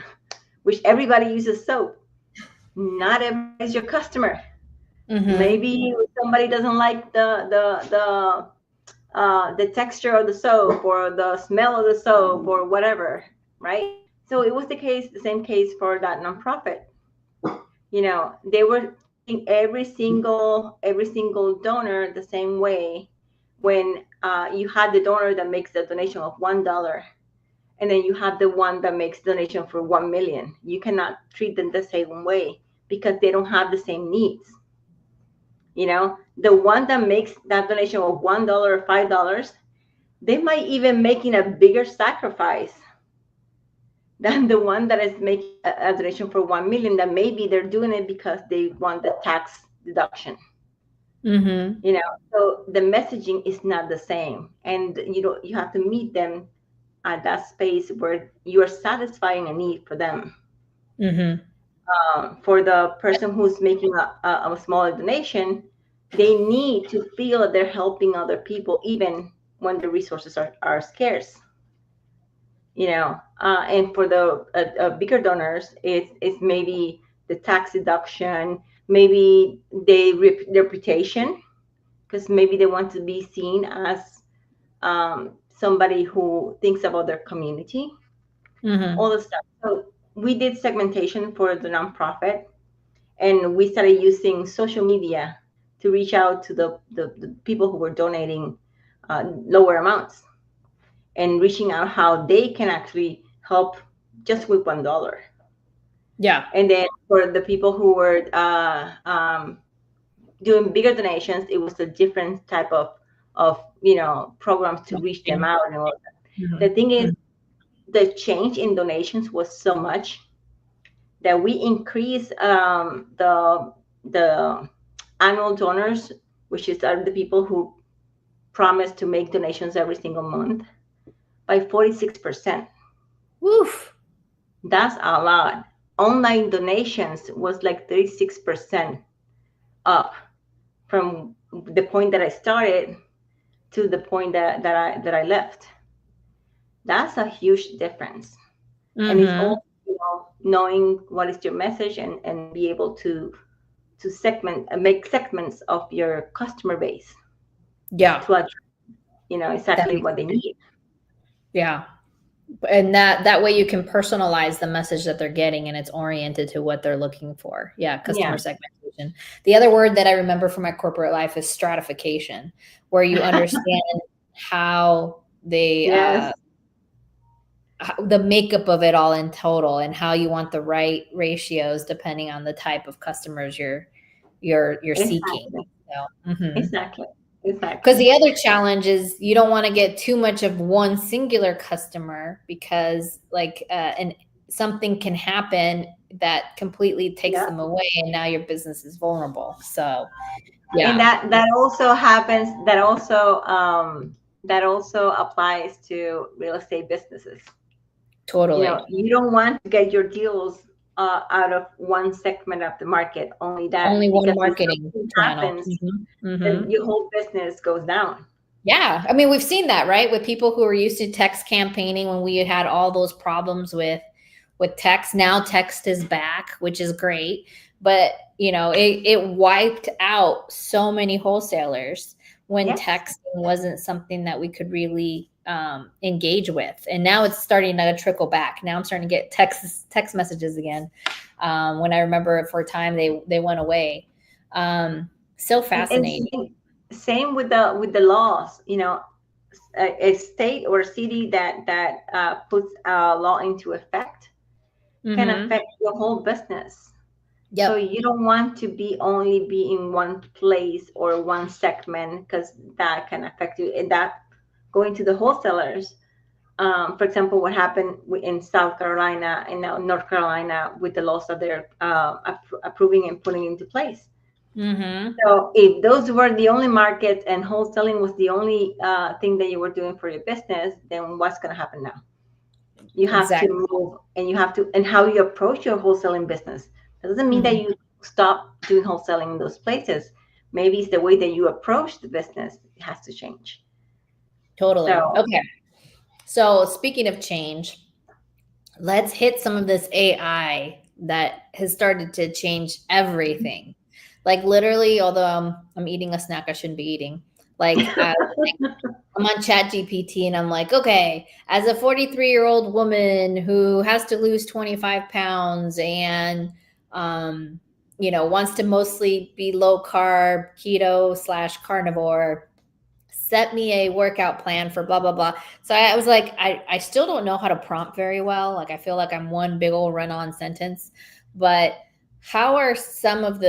which everybody uses soap, not everybody's your customer. Maybe somebody doesn't like the texture of the soap or the smell of the soap or whatever, right? So it was the same case for that nonprofit. They were treating every single donor the same way. When you had the donor that makes the donation of $1, and then you have the one that makes donation for 1 million, you cannot treat them the same way because they don't have the same needs. The one that makes that donation of $1 or $5, they might even making a bigger sacrifice than the one that is making a donation for 1 million, that maybe they're doing it because they want the tax deduction. So the messaging is not the same, and you have to meet them at that space where you are satisfying a need for them. For the person who's making a smaller donation, they need to feel that they're helping other people even when the resources are scarce. And for the bigger donors, it's maybe the tax deduction, maybe their reputation, because maybe they want to be seen as somebody who thinks about their community, all the stuff. So we did segmentation for the nonprofit, and we started using social media to reach out to the people who were donating lower amounts, and reaching out how they can actually help just with $1. Yeah. And then for the people who were doing bigger donations, it was a different type of programs to reach them out and all that. The thing is, the change in donations was so much that we increased the annual donors, which are the people who promise to make donations every single month, by 46%. Woof. That's a lot. Online donations was like 36% up from the point that I started to the point that I left. That's a huge difference. And it's all knowing what is your message and be able to make segments of your customer base. Yeah. To address, exactly what they need. Yeah. And that way you can personalize the message that they're getting, and it's oriented to what they're looking for. Yeah. Customer segmentation. The other word that I remember from my corporate life is stratification, where you understand how they, the makeup of it all in total, and how you want the right ratios depending on the type of customers you're seeking. So, Exactly. Because the other challenge is you don't want to get too much of one singular customer, because and something can happen that completely takes them away, and now your business is vulnerable. So and that also happens. That also applies to real estate businesses. Totally. You don't want to get your deals out of one segment of the market. Only one marketing channel happens, then your whole business goes down. Yeah. I mean, we've seen that, right? With people who are used to text campaigning, when we had all those problems with text. Now text is back, which is great. But, it wiped out so many wholesalers when texting wasn't something that we could really engage with. And now it's starting to trickle back. Now I'm starting to get text messages again. When I remember for a time they went away. So fascinating. And same with the laws. A state or a city that puts a law into effect can affect your whole business. Yep. So you don't want to only be in one place or one segment, because that can affect you. And that going to the wholesalers, For example, what happened in South Carolina and now North Carolina with the laws that they're approving and putting into place. Mm-hmm. So if those were the only markets and wholesaling was the only thing that you were doing for your business, then what's going to happen now? You have Exactly. to move, and you have to, and how you approach your wholesaling business. That doesn't mean that you stop doing wholesaling in those places. Maybe it's the way that you approach the business has to change. Totally. So, Okay. So speaking of change, let's hit some of this AI that has started to change everything. Like literally, although I'm eating a snack I shouldn't be eating. Like I'm on ChatGPT and I'm like, okay, as a 43-year-old woman who has to lose 25 pounds and, wants to mostly be low carb, keto / carnivore, set me a workout plan for blah, blah, blah. So I was like, I still don't know how to prompt very well. Like, I feel like I'm one big old run-on sentence, but what are some of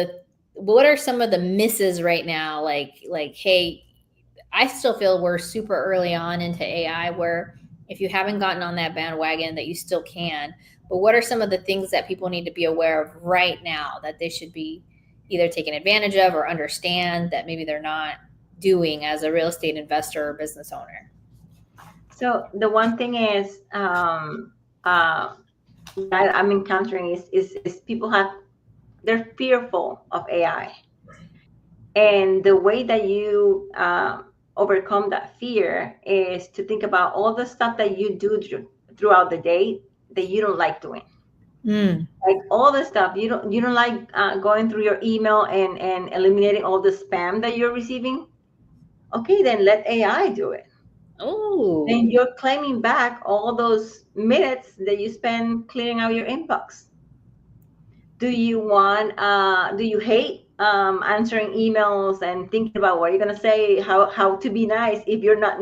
the misses right now? Like, hey, I still feel we're super early on into AI where if you haven't gotten on that bandwagon that you still can, but what are some of the things that people need to be aware of right now that they should be either taking advantage of or understand that maybe they're not doing as a real estate investor or business owner? so the one thing is that I'm encountering is people they're fearful of AI. And the way that you overcome that fear is to think about all the stuff that you do throughout the day that you don't like doing. Like all the stuff you don't like going through your email and eliminating all the spam that you're receiving. Okay, then let AI do it. Oh, Then you're claiming back all those minutes that you spend clearing out your inbox. Do you hate answering emails and thinking about what you're going to say, how to be nice if you're not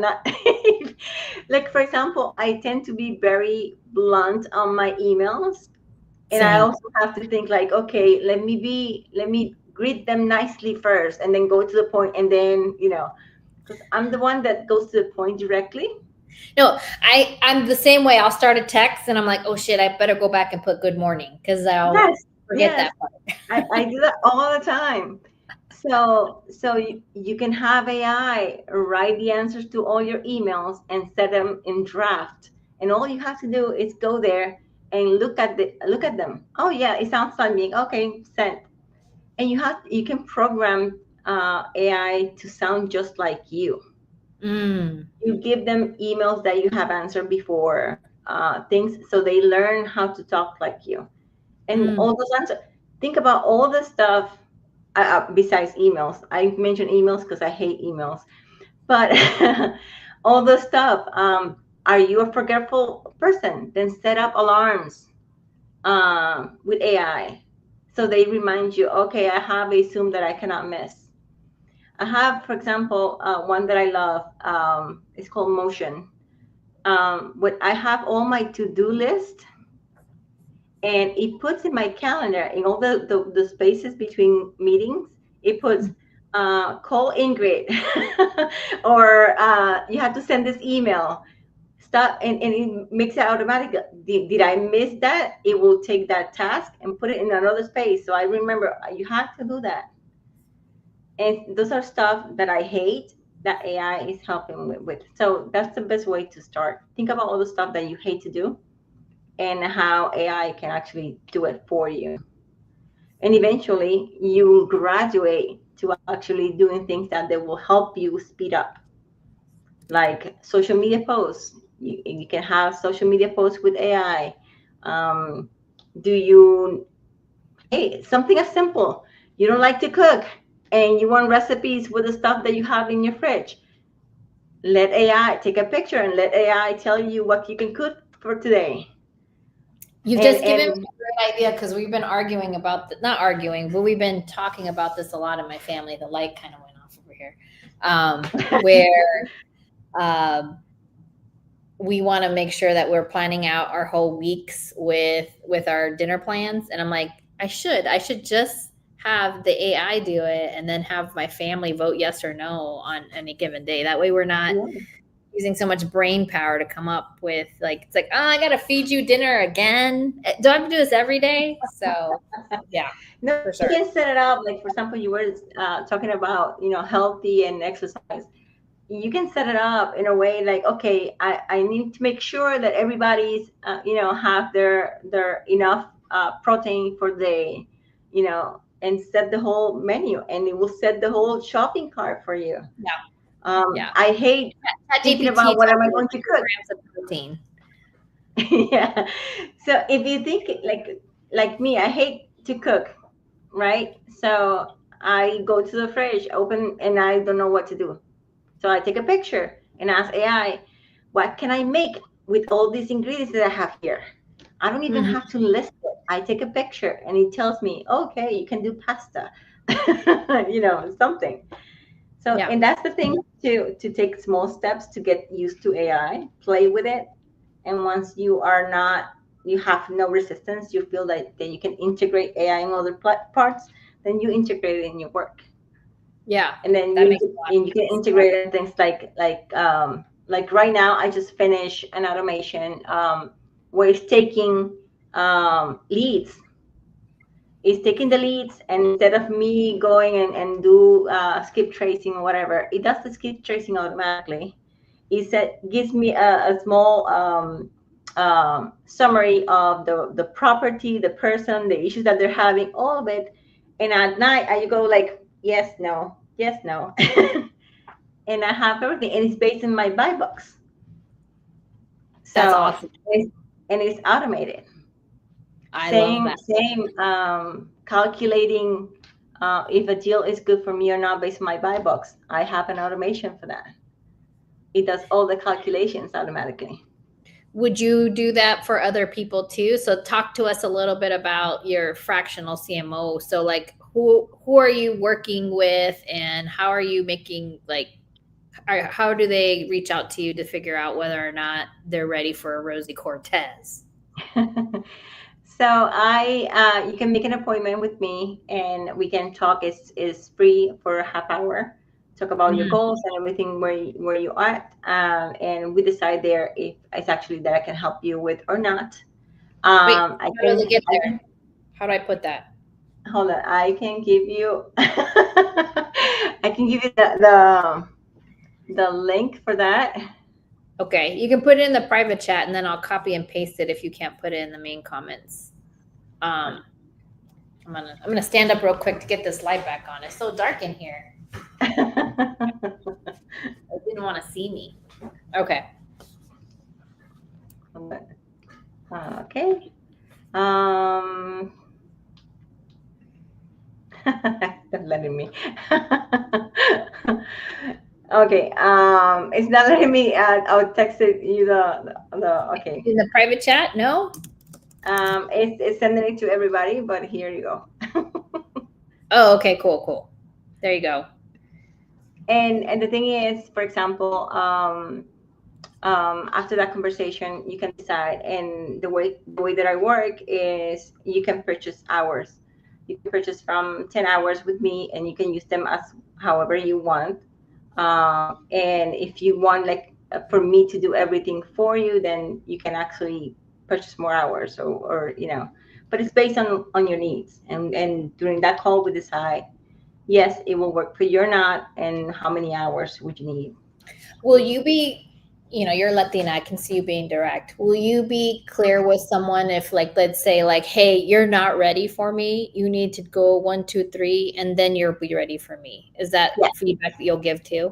like, for example, I tend to be very blunt on my emails, and I same. also have to think like, okay, let me greet them nicely first and then go to the point, and then because I'm the one that goes to the point directly. No, I'm the same way. I'll start a text and I'm like, oh shit, I better go back and put good morning because I'll Yes, forget yes, that part. I do that all the time. So you can have AI write the answers to all your emails and set them in draft. And all you have to do is go there and look at them. Oh yeah, it sounds like me. Okay, send. And you can program AI to sound just like you. You give them emails that you have answered before, things, so they learn how to talk like you. And all those answers. Think about all the stuff besides emails. I mentioned emails because I hate emails, but all the stuff. Are you a forgetful person? Then set up alarms with AI, so they remind you. Okay, I have a Zoom that I cannot miss. I have, for example, one that I love. It's called Motion. What I have all my to-do list, and it puts in my calendar in all the spaces between meetings. It puts call Ingrid, or you have to send this email. Stop, and it makes it automatic. Did I miss that? It will take that task and put it in another space. So I remember you have to do that. And those are stuff that I hate that AI is helping with. So that's the best way to start. Think about all the stuff that you hate to do and how AI can actually do it for you. And eventually you graduate to actually doing things that they will help you speed up, like social media posts. You can have social media posts with AI. Um, do you, hey, something as simple. You don't like to cook and you want recipes with the stuff that you have in your fridge. Let AI take a picture and let AI tell you what you can cook for today. You've And just given me a great idea because we've been arguing about not arguing, but we've been talking about this a lot in my family. The light kind of went off over here, where um, we want to make sure that we're planning out our whole weeks with our dinner plans. And I'm like, I should just have the AI do it and then have my family vote yes or no on any given day. That way we're not yeah. using so much brain power to come up with like, it's like, oh, I got to feed you dinner again. Do I have to do this every day? So yeah, No, for you sure. can set it up. Like for example, you were talking about healthy and exercise. You can set it up in a way like, okay, I need to make sure that everybody's have their enough protein for the day, and set the whole menu, and it will set the whole shopping cart for you. Yeah. I hate thinking about what am I going to cook. Grams of protein. Yeah. So if you think like me, I hate to cook, right? So I go to the fridge, open, and I don't know what to do. So I take a picture and ask AI, what can I make with all these ingredients that I have here? I don't even have to list it. I take a picture and it tells me, okay, you can do pasta, something. So, Yeah. and that's the thing to take small steps to get used to AI, play with it. And once you have no resistance, you feel that you can integrate AI in other parts, then you integrate it in your work. Yeah. And then you can integrate in things like right now, I just finished an automation where it's taking leads. It's taking the leads, and instead of me going and do skip tracing or whatever, it does the skip tracing automatically. It gives me a small summary of the property, the person, the issues that they're having, all of it. And at night, I go like, yes, no, yes, no. And I have everything, and it's based in my buy box. So that's awesome. It's automated. I love that. Same calculating if a deal is good for me or not based on my buy box. I have an automation for that. It does all the calculations automatically. Would you do that for other people too? So talk to us a little bit about your fractional CMO. So like who are you working with, and how are you making how do they reach out to you to figure out whether or not they're ready for a Rossie Cortes? So you can make an appointment with me, and we can talk. It's free for a half hour. Talk about your goals and everything where you are, and we decide there if it's actually that I can help you with or not. Wait, how do I get there? How do I put that? Hold on, I can give you I can give you the link for that. Okay, you can put it in the private chat, and then I'll copy and paste it if you can't put it in the main comments. I'm gonna stand up real quick to get this light back on. It's so dark in here. I didn't want to see me. Okay. Okay. Not letting me. Okay. It's not letting me. I'll text you the okay. In the private chat, no. It's sending it to everybody, but here you go. Oh, okay, cool. There you go. And the thing is, for example, after that conversation, you can decide. And the way that I work is you can purchase hours. You can purchase from 10 hours with me, and you can use them as however you want. And if you want for me to do everything for you, then you can actually purchase more hours or but it's based on your needs. And during that call, we decide, yes, it will work for you or not, and how many hours would you need. Will you be, you're Latina, I can see you being direct. Will you be clear with someone if let's say hey, you're not ready for me, you need to go 1, 2, 3, and then you'll be ready for me? Is that feedback that you'll give too?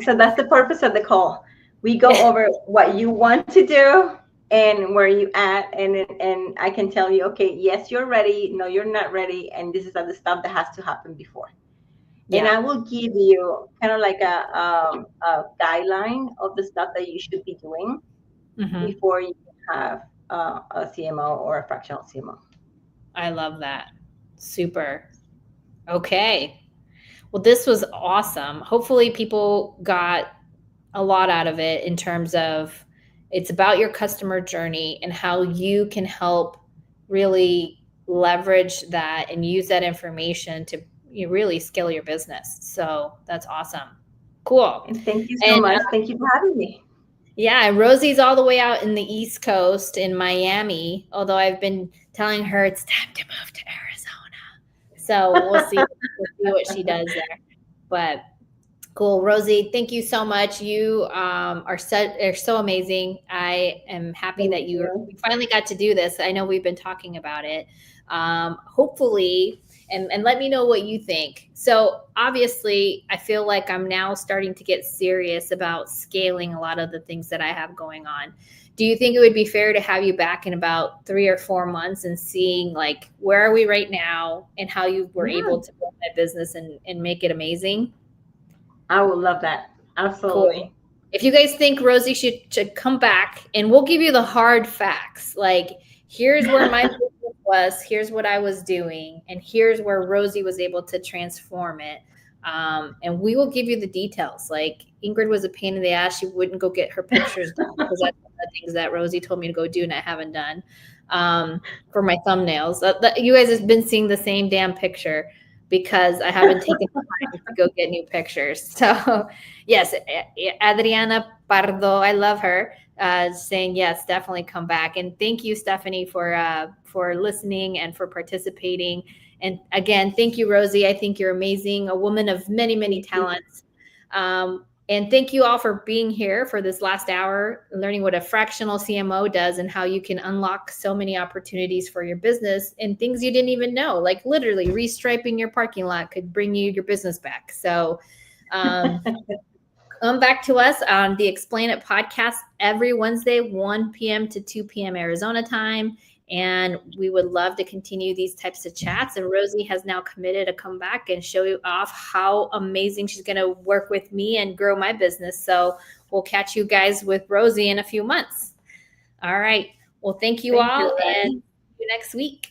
So that's the purpose of the call. We go over what you want to do and where you at, and I can tell you, okay, yes, you're ready, no, you're not ready, and this is the stuff that has to happen before. And I will give you kind of like a guideline of the stuff that you should be doing before you have a CMO or a fractional CMO. I love that. Super. Okay. Well, this was awesome. Hopefully people got a lot out of it in terms of it's about your customer journey and how you can help really leverage that and use that information to really scale your business. So that's awesome. Cool. And thank you so much. Thank you for having me. Yeah, Rosie's all the way out in the East Coast in Miami, although I've been telling her it's time to move to Arizona. So we'll see what she does there. But cool, Rosie. Thank you so much. You are so amazing. I am happy Thank that you you. finally got to do this. I know we've been talking about it. Hopefully, and let me know what you think. So obviously, I feel like I'm now starting to get serious about scaling a lot of the things that I have going on. Do you think it would be fair to have you back in about 3 or 4 months and seeing like where are we right now and how you were Yeah, able to build that business and make it amazing? I would love that. Cool. Absolutely. If you guys think Rosie should come back and we'll give you the hard facts, like here's where my business was, here's what I was doing, and here's where Rosie was able to transform it. And we will give you the details. Like Ingrid was a pain in the ass. She wouldn't go get her pictures done because that's one of the things that Rosie told me to go do and I haven't done for my thumbnails. You guys have been seeing the same damn picture because I haven't taken the time to go get new pictures. So yes, Adriana Pardo, I love her, saying yes, definitely come back. And thank you, Stephanie, for listening and for participating. And again, thank you, Rosie. I think you're amazing, a woman of many, many Thank you. talents. And thank you all for being here for this last hour, learning what a fractional CMO does and how you can unlock so many opportunities for your business and things you didn't even know. Like literally, restriping your parking lot could bring you your business back. So, come back to us on the Explain It podcast every Wednesday, 1 p.m. to 2 p.m. Arizona time. And we would love to continue these types of chats. And Rosie has now committed to come back and show you off how amazing she's going to work with me and grow my business. So we'll catch you guys with Rosie in a few months. All right. Well, thank you Thank all you, and Rossie. see you next week.